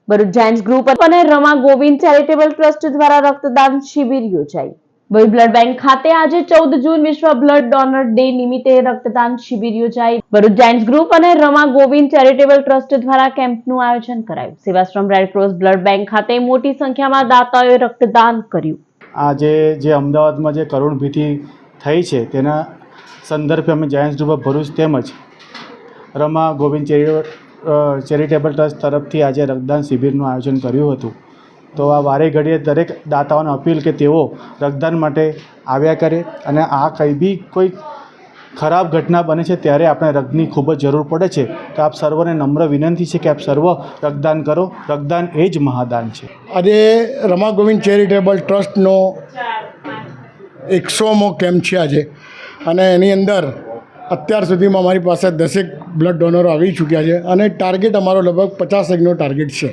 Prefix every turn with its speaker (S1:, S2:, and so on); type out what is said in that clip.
S1: Bharuch Giants group અને Rama Govind charitable trust દ્વારા રક્તદાન શિબિર યોજાઈ। ભરૂચ બ્લડ બેંક ખાતે આજે 14 જૂન વિશ્વ બ્લડ ડોનર ડે નિમિત્તે રક્તદાન શિબિર યોજાઈ। ભરૂચ જાયન્ટ્સ ગ્રુપ અને રમા ગોવિંદ ચેરિટેબલ ટ્રસ્ટ દ્વારા કેમ્પનું આયોજન કરાયું। સેવાશ્રમ રેડક્રોસ બ્લડ બેંક ખાતે મોટી સંખ્યામાં દાતાઓએ રક્તદાન કર્યું।
S2: આજે જે અમદાવાદમાં જે કરુણભીતિ થઈ છે તેના સંદર્ભે અમે જાયન્ટ્સ ગ્રુપ ઓફ ભરૂચ તેમજ રમા ગોવિંદ ચેરિટેબલ ટ્રસ્ટ તરફથી આજે રક્તદાન શિબિરનું આયોજન કર્યું હતું। તો આ વારે ઘડીએ દરેક દાતાઓને અપીલ કે તેઓ રક્તદાન માટે આવ્યા કરે અને આ કંઈ બી કોઈ ખરાબ ઘટના બને છે ત્યારે આપણે રક્તની ખૂબ જ જરૂર પડે છે। તો આપ સર્વને નમ્ર વિનંતી છે કે આપ સર્વ રક્તદાન કરો। રક્તદાન એ જ મહાદાન છે।
S3: આજે રમા ગોવિંદ ચેરિટેબલ ટ્રસ્ટનો 100મો કેમ્પ છે આજે, અને એની અંદર અત્યાર સુધીમાં અમારી પાસે 10 બ્લડ ડોનરો આવી ચૂક્યા છે અને ટાર્ગેટ અમારો લગભગ 50 નો ટાર્ગેટ છે।